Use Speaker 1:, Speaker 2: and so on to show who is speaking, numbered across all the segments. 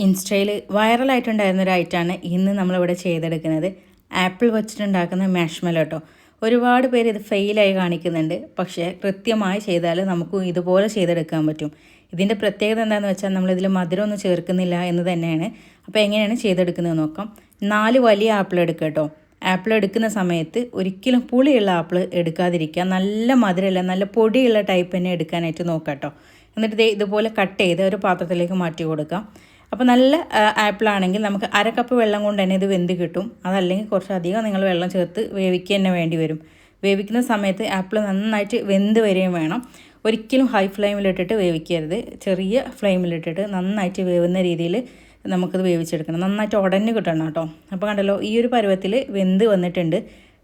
Speaker 1: ഇൻസ്റ്റയിൽ വൈറലായിട്ടുണ്ടായിരുന്ന ഒരു ഐറ്റമാണ് ഇന്ന് നമ്മളിവിടെ ചെയ്തെടുക്കുന്നത്. ആപ്പിൾ വെച്ചിട്ടുണ്ടാക്കുന്ന മാഷ്മെല്ലോ കേട്ടോ. ഒരുപാട് പേര് ഇത് ഫെയിലായി കാണിക്കുന്നുണ്ട്. പക്ഷേ കൃത്യമായി ചെയ്താൽ നമുക്കും ഇതുപോലെ ചെയ്തെടുക്കാൻ പറ്റും. ഇതിൻ്റെ പ്രത്യേകത എന്താണെന്ന് വെച്ചാൽ നമ്മളിതിൽ മധുരമൊന്നും ചേർക്കുന്നില്ല എന്ന് തന്നെയാണ്. അപ്പോൾ എങ്ങനെയാണ് ചെയ്തെടുക്കുന്നത് നോക്കാം. 4 വലിയ ആപ്പിൾ എടുക്കുക കേട്ടോ. ആപ്പിൾ എടുക്കുന്ന സമയത്ത് ഒരിക്കലും പുളിയുള്ള ആപ്പിൾ എടുക്കാതിരിക്കുക. നല്ല മധുരമുള്ള നല്ല പൊടിയുള്ള ടൈപ്പ് തന്നെ എടുക്കാനായിട്ട് നോക്കാം കേട്ടോ. എന്നിട്ട് ഇതുപോലെ കട്ട് ചെയ്ത് ഒരു പാത്രത്തിലേക്ക് മാറ്റി കൊടുക്കാം. അപ്പോൾ നല്ല ആപ്പിളാണെങ്കിൽ നമുക്ക് 1/2 കപ്പ് വെള്ളം കൊണ്ട് തന്നെ ഇത് വെന്ത് കിട്ടും. അതല്ലെങ്കിൽ കുറച്ചധികം നിങ്ങൾ വെള്ളം ചേർത്ത് വേവിക്കുക തന്നെ വേണ്ടി വരും. വേവിക്കുന്ന സമയത്ത് ആപ്പിൾ നന്നായിട്ട് വെന്ത് വരികയും വേണം. ഒരിക്കലും ഹൈ ഫ്ലെയിമിലിട്ടിട്ട് വേവിക്കരുത്. ചെറിയ ഫ്ലെയിമിലിട്ടിട്ട് നന്നായിട്ട് വേവുന്ന രീതിയിൽ നമുക്കത് വേവിച്ചെടുക്കണം. നന്നായിട്ട് ഉടഞ്ഞ് കിട്ടണം കേട്ടോ. അപ്പോൾ കണ്ടല്ലോ, ഈ ഒരു പരുവത്തിൽ വെന്ത് വന്നിട്ടുണ്ട്.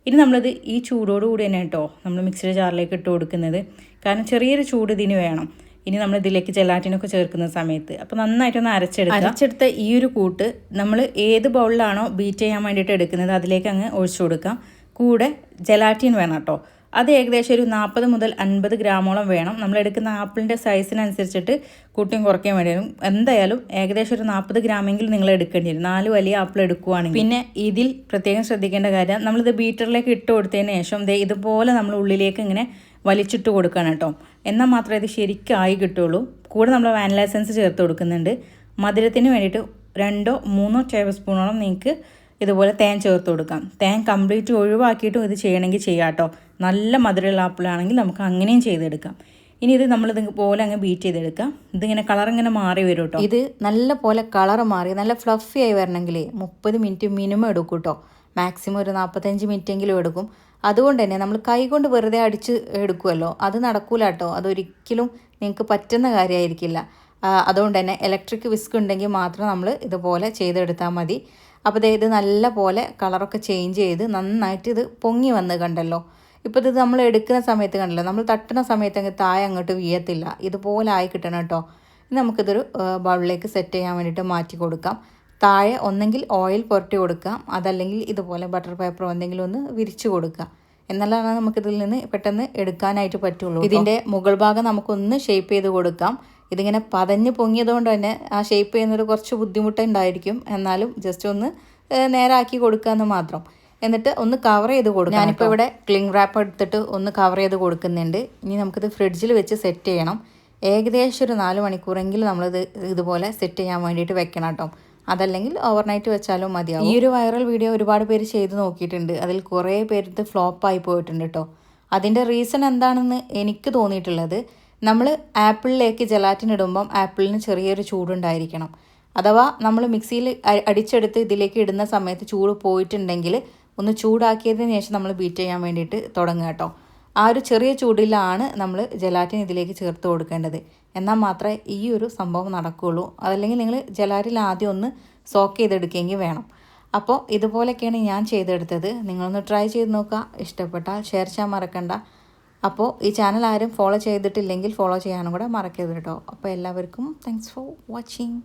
Speaker 1: ഇനി നമ്മളിത് ഈ ചൂടോടുകൂടി തന്നെ കേട്ടോ നമ്മൾ മിക്സിയുടെ ജാറിലേക്ക് ഇട്ട് കൊടുക്കുന്നത്. കാരണം ചെറിയൊരു ചൂട് ഇതിന് വേണം. ഇനി നമ്മൾ ഇതിലേക്ക് ജെലാറ്റിനൊക്കെ ചേർക്കുന്ന സമയത്ത് അപ്പോൾ നന്നായിട്ടൊന്ന് അരച്ചെടുത്ത ഈ ഒരു കൂട്ട് നമ്മൾ ഏത് ബൗളിലാണോ ബീറ്റ് ചെയ്യാൻ വേണ്ടിയിട്ട് എടുക്കുന്നത് അതിലേക്ക് അങ്ങ് ഒഴിച്ചു കൊടുക്കാം. കൂടെ ജെലാറ്റിൻ വേണം കേട്ടോ. അത് ഏകദേശം ഒരു 40 മുതൽ 50 ഗ്രാമോളം വേണം. നമ്മൾ എടുക്കുന്ന ആപ്പിളിൻ്റെ സൈസിനനുസരിച്ചിട്ട് കൂട്ടിയും കുറയ്ക്കാൻ വേണ്ടി വരും. എന്തായാലും ഏകദേശം ഒരു 40 ഗ്രാമെങ്കിലും നിങ്ങൾ എടുക്കേണ്ടി വരും. 4 വലിയ ആപ്പിൾ എടുക്കുകയാണെങ്കിൽ. പിന്നെ ഇതിൽ പ്രത്യേകം ശ്രദ്ധിക്കേണ്ട കാര്യം, നമ്മളിത് ബീറ്ററിലേക്ക് ഇട്ട് കൊടുത്തതിന് ശേഷം ഇതുപോലെ നമ്മൾ ഉള്ളിലേക്ക് ഇങ്ങനെ വലിച്ചിട്ട് കൊടുക്കണം കേട്ടോ. എന്നാൽ മാത്രമേ ഇത് ശരിക്കായി കിട്ടുള്ളൂ. കൂടെ നമ്മൾ വാനില എസൻസ് ചേർത്ത് കൊടുക്കുന്നുണ്ട്. മധുരത്തിന് വേണ്ടിയിട്ട് 2-3 ടേബിൾ സ്പൂണോളം നിങ്ങൾക്ക് ഇതുപോലെ തേൻ ചേർത്ത് കൊടുക്കാം. തേൻ കംപ്ലീറ്റ് ഒഴിവാക്കിയിട്ടും ഇത് ചെയ്യണമെങ്കിൽ ചെയ്യാം കേട്ടോ. നല്ല മധുരമുള്ള ആപ്പിളാണെങ്കിൽ നമുക്ക് അങ്ങനെയും ചെയ്തെടുക്കാം. ഇനി ഇത് നമ്മളിതുപോലെ അങ്ങ് ബീറ്റ് ചെയ്തെടുക്കാം. ഇതിങ്ങനെ കളർ ഇങ്ങനെ മാറി വരും കേട്ടോ. ഇത് നല്ല പോലെ കളർ മാറി നല്ല ഫ്ലഫി ആയി വരണമെങ്കിൽ 30 മിനിറ്റ് മിനിമം എടുക്കും കേട്ടോ. മാക്സിമം ഒരു 45 മിനിറ്റെങ്കിലും എടുക്കും. അതുകൊണ്ട് തന്നെ നമ്മൾ കൈ കൊണ്ട് വെറുതെ അടിച്ച് എടുക്കുമല്ലോ, അത് നടക്കൂല കേട്ടോ. അതൊരിക്കലും നിങ്ങൾക്ക് പറ്റുന്ന കാര്യമായിരിക്കില്ല. അതുകൊണ്ട് തന്നെ ഇലക്ട്രിക് വിസ്ക് ഉണ്ടെങ്കിൽ മാത്രം നമ്മൾ ഇതുപോലെ ചെയ്തെടുത്താൽ മതി. അപ്പോൾ ഇത് നല്ല പോലെ കളറൊക്കെ ചേഞ്ച് ചെയ്ത് നന്നായിട്ട് ഇത് പൊങ്ങി വന്ന് കണ്ടല്ലോ. ഇപ്പോൾ ഇത് നമ്മൾ എടുക്കുന്ന സമയത്ത് കണ്ടല്ലോ, നമ്മൾ തട്ടുന്ന സമയത്ത് അങ്ങ് താഴെ അങ്ങോട്ട് വീഴത്തില്ല. ഇതുപോലെ ആയി കിട്ടണം കേട്ടോ. ഇനി നമുക്കിതൊരു ബൗളിലേക്ക് സെറ്റ് ചെയ്യാൻ വേണ്ടിയിട്ട് മാറ്റി കൊടുക്കാം. താഴെ ഒന്നെങ്കിൽ ഓയിൽ പുരട്ടി കൊടുക്കാം, അതല്ലെങ്കിൽ ഇതുപോലെ ബട്ടർ പേപ്പറോ എന്തെങ്കിലും ഒന്ന് വിരിച്ചു കൊടുക്കുക. എന്നാലാണ് നമുക്കിതിൽ നിന്ന് പെട്ടെന്ന് എടുക്കാനായിട്ട് പറ്റുള്ളൂ. ഇതിൻ്റെ മുകൾ ഭാഗം നമുക്കൊന്ന് ഷേപ്പ് ചെയ്ത് കൊടുക്കാം. ഇതിങ്ങനെ പതഞ്ഞ് പൊങ്ങിയതുകൊണ്ട് തന്നെ ആ ഷേപ്പ് ചെയ്യുന്നത് കുറച്ച് ബുദ്ധിമുട്ടുണ്ടായിരിക്കും. എന്നാലും ജസ്റ്റ് ഒന്ന് നേരാക്കി കൊടുക്കാമെന്ന് മാത്രം. എന്നിട്ട് ഒന്ന് കവർ ചെയ്ത് കൊടുക്കാം. ഞാനിപ്പോൾ ഇവിടെ ക്ലിംഗ് റാപ്പ് എടുത്തിട്ട് ഒന്ന് കവർ ചെയ്ത് കൊടുക്കുന്നുണ്ട്. ഇനി നമുക്കിത് ഫ്രിഡ്ജിൽ വെച്ച് സെറ്റ് ചെയ്യണം. ഏകദേശം ഒരു 4 മണിക്കൂറെങ്കിലും നമ്മളിത് ഇതുപോലെ സെറ്റ് ചെയ്യാൻ വേണ്ടിയിട്ട് വെക്കണം കേട്ടോ. അതല്ലെങ്കിൽ ഓവർനൈറ്റ് വെച്ചാലും മതിയാവും. ഈ ഒരു വൈറൽ വീഡിയോ ഒരുപാട് പേര് ചെയ്ത് നോക്കിയിട്ടുണ്ട്. അതിൽ കുറേ പേര് ഫ്ലോപ്പായി പോയിട്ടുണ്ട് കേട്ടോ. അതിൻ്റെ റീസൺ എന്താണെന്ന് എനിക്ക് തോന്നിയിട്ടുള്ളത്, നമ്മൾ ആപ്പിളിലേക്ക് ജെലാറ്റിൻ ഇടുമ്പം ആപ്പിളിന് ചെറിയൊരു ചൂടുണ്ടായിരിക്കണം. അഥവാ നമ്മൾ മിക്സിയിൽ അടിച്ചെടുത്ത് ഇതിലേക്ക് ഇടുന്ന സമയത്ത് ചൂട് പോയിട്ടുണ്ടെങ്കിൽ ഒന്ന് ചൂടാക്കിയതിന് ശേഷം നമ്മൾ ബീറ്റ് ചെയ്യാൻ വേണ്ടിയിട്ട് തുടങ്ങുക കേട്ടോ. ആ ഒരു ചെറിയ ചൂടിലാണ് നമ്മൾ ജെലാറ്റിൻ ഇതിലേക്ക് ചേർത്ത് കൊടുക്കേണ്ടത്. എന്നാൽ മാത്രമേ ഈ ഒരു സംഭവം നടക്കുകയുള്ളൂ. അതല്ലെങ്കിൽ നിങ്ങൾ ജെലാറ്റിൻ ആദ്യം ഒന്ന് സോക്ക് ചെയ്തെടുക്കുകയെങ്കിൽ വേണം. അപ്പോൾ ഇതുപോലെയൊക്കെയാണ് ഞാൻ ചെയ്തെടുത്തത്. നിങ്ങളൊന്ന് ട്രൈ ചെയ്ത് നോക്കുക. ഇഷ്ടപ്പെട്ടാൽ ഷെയർ ചെയ്യാൻ മറക്കണ്ട. അപ്പോൾ ഈ ചാനൽ ആരും ഫോളോ ചെയ്തിട്ടില്ലെങ്കിൽ ഫോളോ ചെയ്യാനും കൂടെ മറക്കരുത് കേട്ടോ. അപ്പോൾ എല്ലാവർക്കും താങ്ക്സ് ഫോർ വാച്ചിങ്.